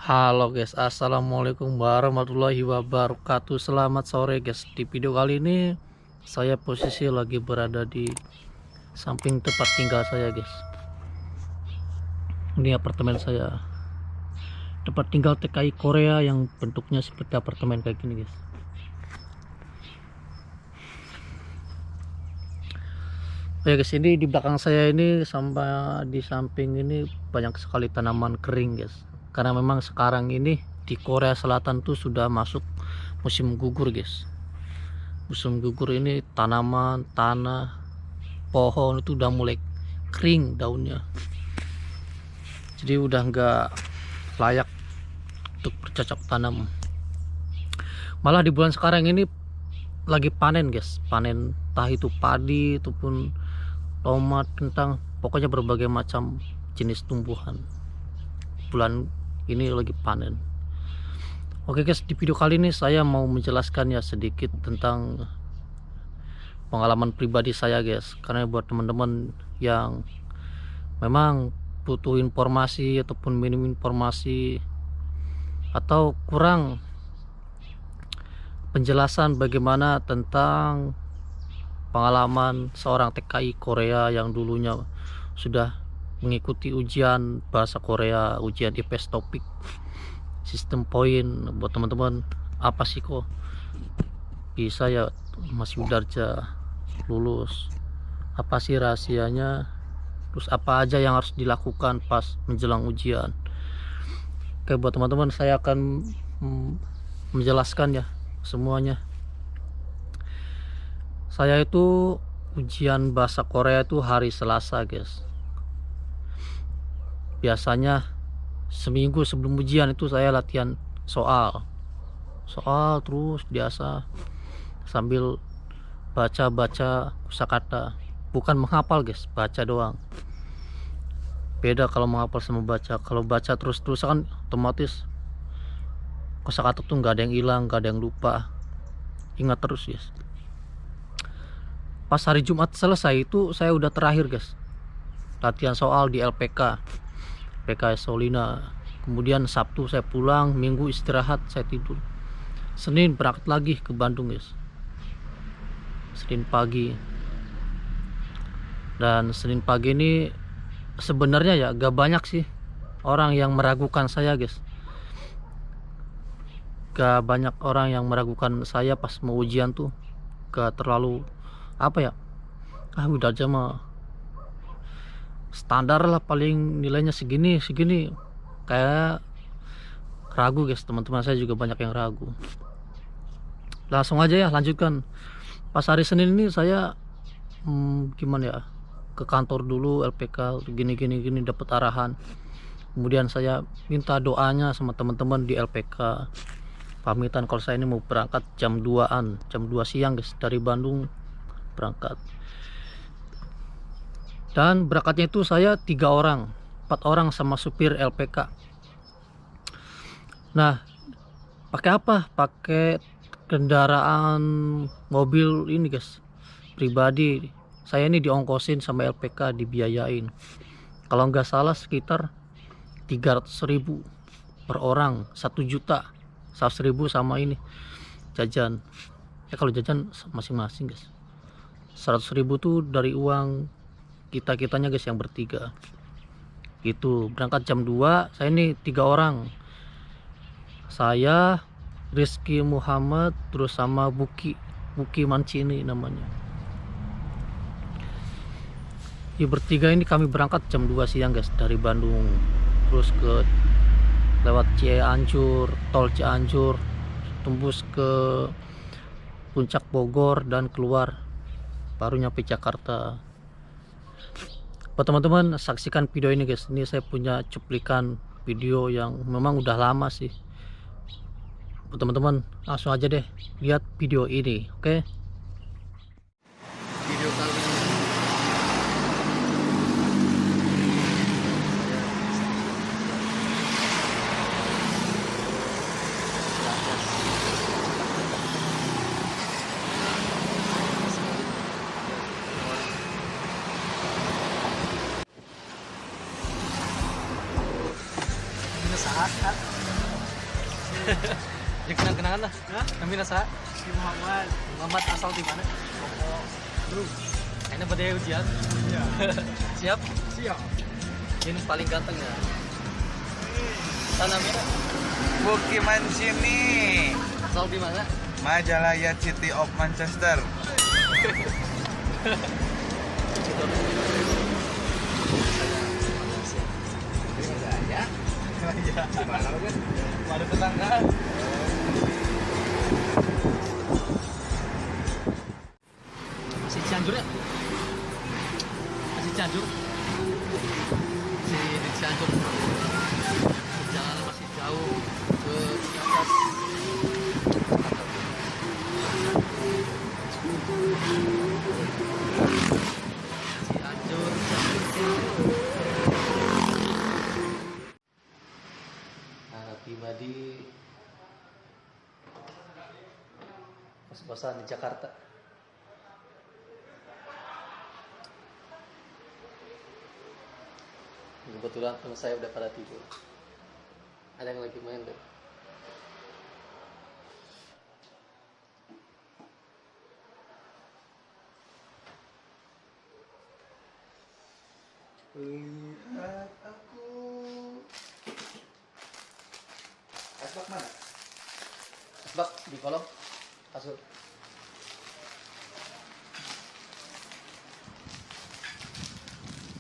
Halo guys, assalamualaikum warahmatullahi wabarakatuh. Selamat sore guys. Di video kali ini saya posisi lagi berada di samping tempat tinggal saya guys. Ini apartemen saya, tempat tinggal TKI Korea yang bentuknya seperti apartemen kayak gini guys. Ya guys, ini di belakang saya ini sampai di samping ini banyak sekali tanaman kering guys, karena memang sekarang ini di Korea Selatan tuh sudah masuk musim gugur guys. Musim gugur ini tanaman, tanah, pohon itu udah mulai kering daunnya, jadi udah nggak layak untuk bercocok tanam. Malah di bulan sekarang ini lagi panen guys, panen entah itu padi ataupun tomat, kentang, pokoknya berbagai macam jenis tumbuhan bulan ini lagi panen. Oke guys, di video kali ini saya mau menjelaskan ya sedikit tentang pengalaman pribadi saya guys, karena buat teman-teman yang memang butuh informasi ataupun minim informasi atau kurang penjelasan bagaimana tentang pengalaman seorang TKI Korea yang dulunya sudah mengikuti ujian bahasa Korea, ujian IPS topik, sistem poin. Buat teman-teman, apa sih kok bisa ya Mas Yudarja lulus, apa sih rahasianya, terus apa aja yang harus dilakukan pas menjelang ujian. Oke, buat teman-teman saya akan menjelaskan ya semuanya. Saya itu ujian bahasa Korea itu hari Selasa guys. Biasanya seminggu sebelum ujian itu saya latihan soal terus biasa sambil baca-baca kosakata. Bukan menghafal guys, baca doang. Beda kalau menghafal sama baca. Kalau baca terus-terus kan otomatis kosakata tuh nggak ada yang hilang, nggak ada yang lupa, ingat terus guys. Pas hari Jumat selesai itu saya udah terakhir guys latihan soal di LPK PKS Solina. Kemudian Sabtu saya pulang, Minggu istirahat, saya tidur. Senin berangkat lagi ke Bandung guys, Senin pagi. Dan Senin pagi ini sebenarnya ya gak banyak sih orang yang meragukan saya guys. Gak banyak orang yang meragukan saya pas mau ujian tuh. Gak terlalu apa ya, udah aja mah standar lah, paling nilainya segini. Kayak ragu guys, teman-teman saya juga banyak yang ragu. Langsung aja ya lanjutkan. Pas hari Senin ini saya gimana ya, ke kantor dulu LPK gini dapat arahan. Kemudian saya minta doanya sama teman-teman di LPK, pamitan kalau saya ini mau berangkat jam 2-an, jam 2 siang guys, dari Bandung berangkat. Dan berangkatnya itu saya 3 orang, 4 orang sama supir LPK. Nah, pakai apa? Pakai kendaraan mobil ini guys, pribadi. Saya ini diongkosin sama LPK, dibiayain. Kalau nggak salah sekitar 300.000 per orang, 1 juta 100.000 sama ini jajan. Ya kalau jajan masing-masing guys. 100.000 tuh dari uang kitanya guys yang bertiga. Itu berangkat jam 2. Saya ini 3 orang. Saya, Rizky Muhammad, terus sama Buki Mancini namanya. Ya bertiga ini kami berangkat jam 2 siang guys dari Bandung. Terus ke lewat Cianjur, tol Cianjur, tembus ke Puncak Bogor dan keluar baru nyampe Jakarta. Buat teman-teman saksikan video ini guys. Ini saya punya cuplikan video yang memang udah lama sih. Buat teman-teman langsung aja deh lihat video ini, oke? Video kali ini saat Ya kenang-kenangan lah. Hah? Namanya nasa Si Muhammad. Muhammad asal di mana? Oh, lu. Ini pada ujian. Iya. Siap? Siap. Ini paling ganteng ya. Sana Mira. Bukiman sini. Asal di mana? Majalaya City of Manchester. Ya. Iya. Gimana lu kan? Ada tetangga. Masih Cianjur ya? Masih Cianjur? Masih di Cianjur. Jalan masih jauh ke atas. Cianjur. Nah, tiba di kos-kosan di Jakarta. Kebetulan teman saya udah pada tidur. Ada yang lagi main deh. Lihat aku. Asbak mana? Asbak di kolong kasur.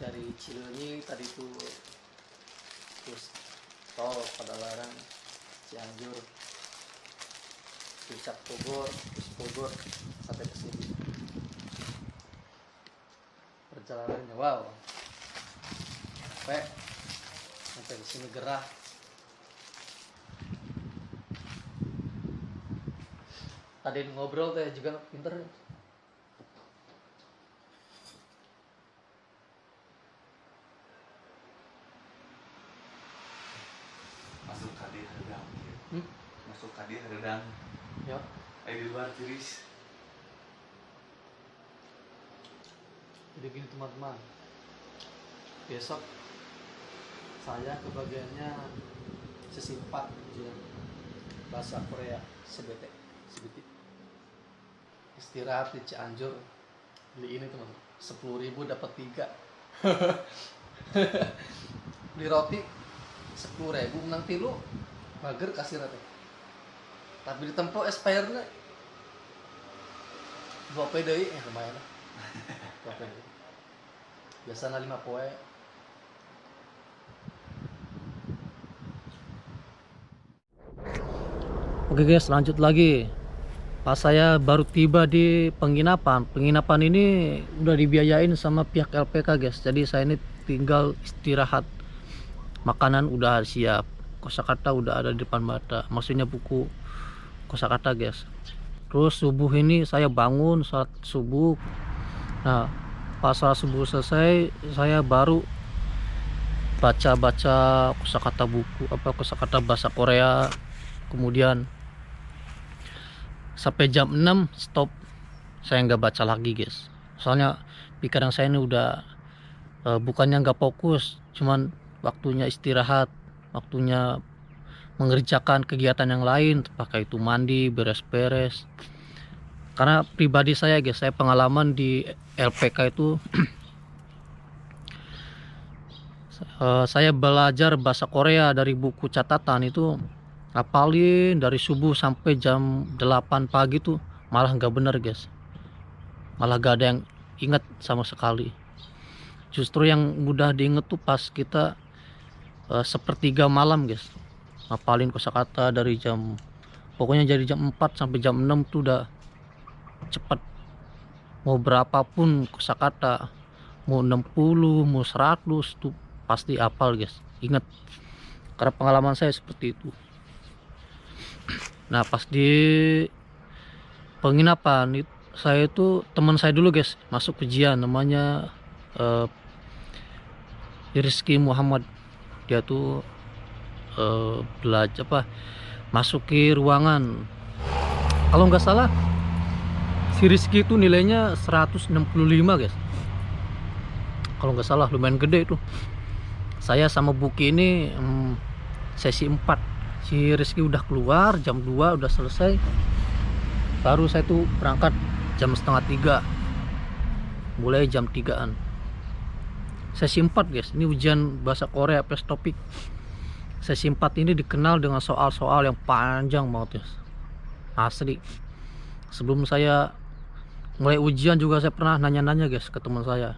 Dari Cileunyi tadi tuh terus tol pada larang Cianjur, Puncak Bogor, terus Bogor sampai ke sini. Perjalanannya wow, sampai ke sini gerah. Tadi ngobrol teh juga pinter. Masuk kadi redang. Hmm? Masuk kadi redang. Ya. Di luar tiris. Jadi gini teman-teman, besok saya kebagiannya sesi 4 ujian bahasa Korea sebete istirahat di Cianjur. Beli ini teman, 10.000 dapat 3. Beli roti 10.000 menang 3 mager kasih rata. Tapi di tempo expire nya 2 PDI lumayan lah. 2 PDI biasanya 5 poe. Oke guys, lanjut lagi. Pas saya baru tiba di penginapan ini udah dibiayain sama pihak LPK guys. Jadi saya ini tinggal istirahat, makanan udah siap, kosakata udah ada di depan mata, maksudnya buku kosakata guys. Terus subuh ini saya bangun saat subuh. Nah pas saat subuh selesai saya baru baca-baca kosakata buku kosakata bahasa Korea. Kemudian sampai jam 6 stop, saya nggak baca lagi guys, soalnya pikiran saya ini udah bukannya nggak fokus, cuman waktunya istirahat, waktunya mengerjakan kegiatan yang lain, pakai itu mandi, beres-beres. Karena pribadi saya guys, saya pengalaman di LPK itu saya belajar bahasa Korea dari buku catatan itu hafalin dari subuh sampai jam 8 pagi tuh malah nggak bener guys, malah gak ada yang inget sama sekali. Justru yang mudah diinget tuh pas kita sepertiga malam guys, hafalin kosakata dari jam pokoknya dari jam 4 sampai jam 6 tuh udah cepet. Mau berapapun kosakata, mau 60 mau 100 tuh pasti hafal guys, inget, karena pengalaman saya seperti itu. Nah pas di penginapan saya itu teman saya dulu guys masuk ujian, namanya Rizky Muhammad. Dia tuh belajar masuki ruangan, kalau nggak salah si Rizky itu nilainya 165 guys, kalau nggak salah, lumayan gede tuh. Saya sama Buki ini sesi 4 si Rizky udah keluar jam 2 udah selesai, baru saya tuh berangkat jam setengah 3, mulai jam 3an. Sesi 4 guys, ini ujian bahasa Korea plus topik. Sesi 4 ini dikenal dengan soal-soal yang panjang banget guys, asli. Sebelum saya mulai ujian juga saya pernah nanya-nanya guys ke teman saya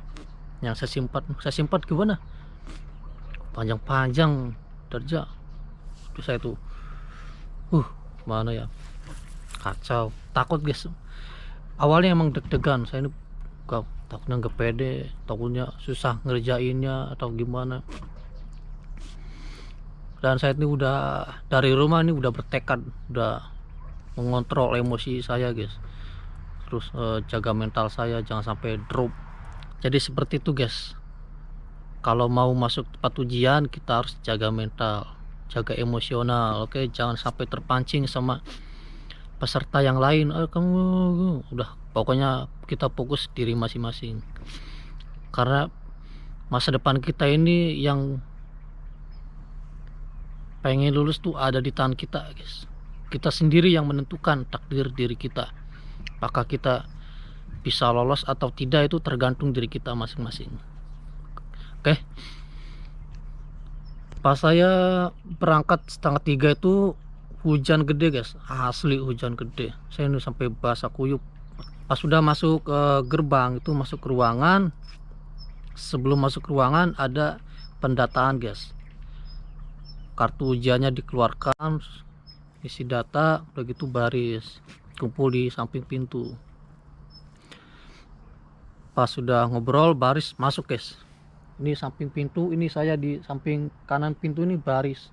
yang sesi 4 gimana, panjang-panjang kerja. Terus saya tuh mana ya, kacau, takut guys. Awalnya emang deg-degan, saya ini takutnya nggak pede, takutnya susah ngerjainnya atau gimana. Dan saya ini udah dari rumah ini udah bertekad, udah mengontrol emosi saya guys, terus jaga mental saya jangan sampai drop. Jadi seperti itu guys, kalau mau masuk tempat ujian kita harus jaga mental, jaga emosional, oke? Jangan sampai terpancing sama peserta yang lain. Kamu udah, pokoknya kita fokus diri masing-masing, karena masa depan kita ini yang pengen lulus tuh ada di tangan kita guys. Kita sendiri yang menentukan takdir diri kita, apakah kita bisa lolos atau tidak itu tergantung diri kita masing-masing. Oke. Pas saya berangkat setengah 3 itu hujan gede guys, asli hujan gede. Saya ini sampai basah kuyup. Pas sudah masuk ke gerbang itu, masuk ke ruangan, sebelum masuk ke ruangan ada pendataan guys. Kartu ujiannya dikeluarkan, isi data, udah gitu baris kumpul di samping pintu. Pas sudah ngobrol baris masuk guys, ini samping pintu, ini saya di samping kanan pintu ini baris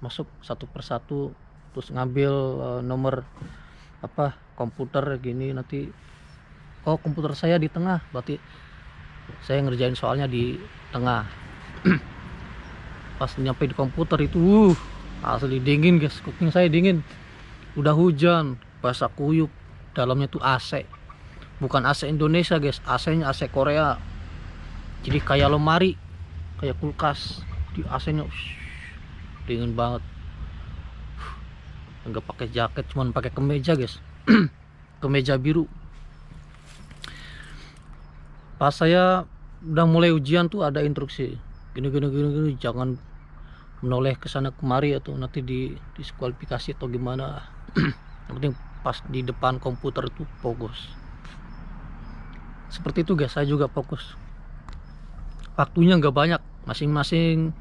masuk satu persatu, terus ngambil nomor komputer gini. Nanti komputer saya di tengah, berarti saya ngerjain soalnya di tengah. Pas nyampe di komputer itu asli dingin guys, kuping saya dingin, udah hujan, basah kuyup, dalamnya tuh AC, bukan AC Indonesia guys, AC-nya AC Korea. Jadi kayak lemari, kayak kulkas, di AC-nya dingin banget. Enggak pakai jaket, cuman pakai kemeja guys. Kemeja biru. Pas saya udah mulai ujian tuh ada instruksi gini, jangan menoleh ke sana kemari atau nanti diskualifikasi atau gimana. Yang penting pas di depan komputer itu fokus. Seperti itu guys, saya juga fokus. Waktunya nggak banyak, masing-masing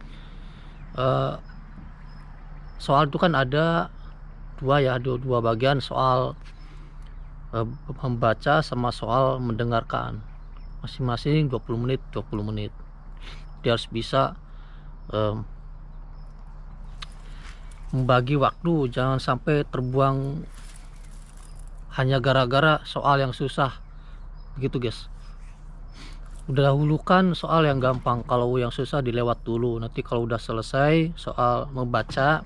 soal itu kan ada dua bagian, soal membaca sama soal mendengarkan, masing-masing 20 menit. Dia harus bisa membagi waktu, jangan sampai terbuang hanya gara-gara soal yang susah begitu guys. Udah dahulukan soal yang gampang, kalau yang susah dilewat dulu. Nanti kalau udah selesai soal membaca,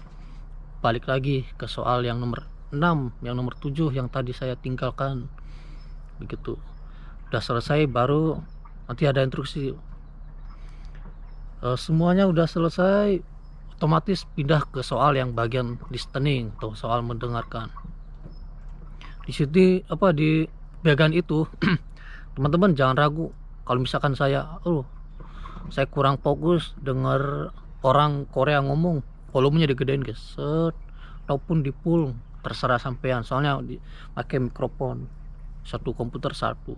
balik lagi ke soal yang nomor 6, yang nomor 7 yang tadi saya tinggalkan begitu. Udah selesai baru nanti ada instruksi. Semuanya udah selesai, otomatis pindah ke soal yang bagian listening atau soal mendengarkan. Di situ di bagian itu teman-teman jangan ragu. Kalau misalkan saya kurang fokus dengar orang Korea ngomong, volumenya digedein guys, ataupun di full, terserah sampean. Soalnya pakai mikrofon, satu komputer satu,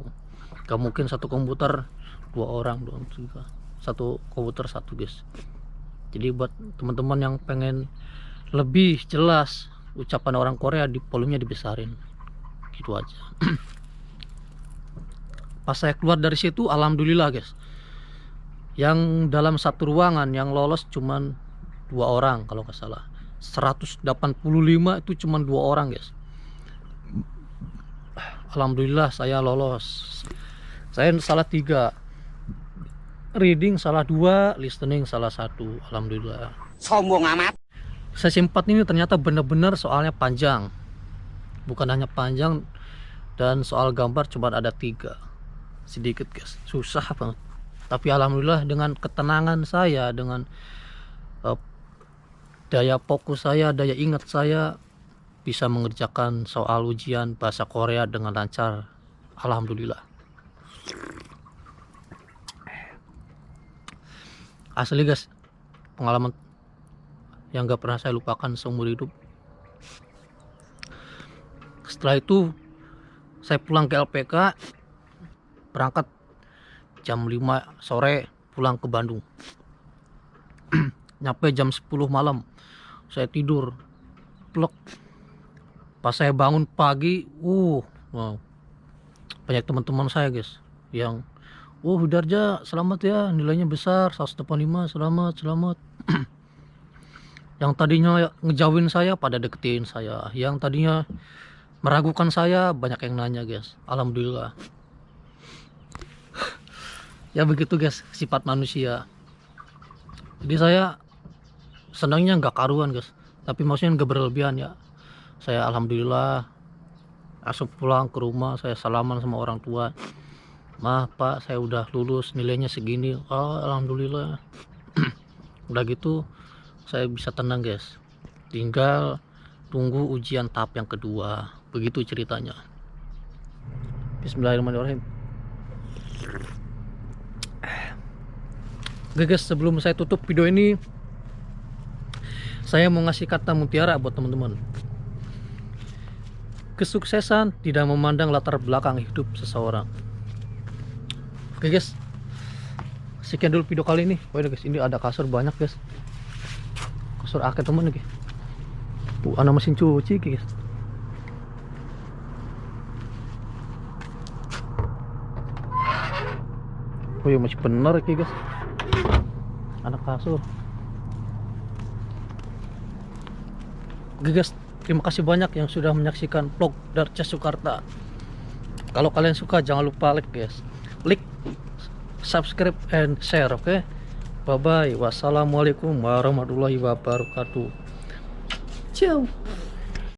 gak mungkin satu komputer 2 orang dong, satu komputer satu guys. Jadi buat teman-teman yang pengen lebih jelas ucapan orang Korea, di volumenya dibesarin gitu aja. Pas saya keluar dari situ, alhamdulillah guys, yang dalam satu ruangan yang lolos cuman 2 orang kalau nggak salah. 185 itu cuman 2 orang guys. Alhamdulillah saya lolos. Saya salah 3, reading salah 2, listening salah 1. Alhamdulillah. Sombong amat. Sesi 4 ini ternyata benar-benar soalnya panjang, bukan hanya panjang, dan soal gambar cuma ada 3. Sedikit guys, susah banget. Tapi alhamdulillah dengan ketenangan saya, dengan daya fokus saya, daya ingat saya bisa mengerjakan soal ujian bahasa Korea dengan lancar. Alhamdulillah. Asli guys, pengalaman yang gak pernah saya lupakan seumur hidup. Setelah itu saya pulang ke LPK, berangkat jam 5 sore, pulang ke Bandung. Nyampe jam 10 malam, saya tidur plek. Pas saya bangun pagi, wow, banyak teman-teman saya guys yang Widarja selamat ya, nilainya besar 185, selamat. Yang tadinya ngejauhin saya pada deketin saya, yang tadinya meragukan saya banyak yang nanya guys. Alhamdulillah. Ya begitu guys, sifat manusia. Jadi saya senangnya nggak karuan guys, tapi maksudnya nggak berlebihan ya. Saya alhamdulillah langsung pulang ke rumah, saya salaman sama orang tua. Mah pak, saya udah lulus, nilainya segini. Oh alhamdulillah. Udah gitu saya bisa tenang guys, tinggal tunggu ujian tahap yang kedua. Begitu ceritanya. Bismillahirrahmanirrahim. Oke guys, sebelum saya tutup video ini, saya mau ngasih kata mutiara buat teman-teman. Kesuksesan tidak memandang latar belakang hidup seseorang. Oke guys, sekian dulu video kali ini. Oh ya guys, ini ada kasur banyak guys, kasur akeh temen nih. Ada mesin cuci guys. Oh ya masih bener guys, anak kasur. Oke guys, terima kasih banyak yang sudah menyaksikan vlog Darca Sukarta. Kalau kalian suka jangan lupa like, subscribe and share. Oke, bye bye. Wassalamualaikum warahmatullahi wabarakatuh. Ciao.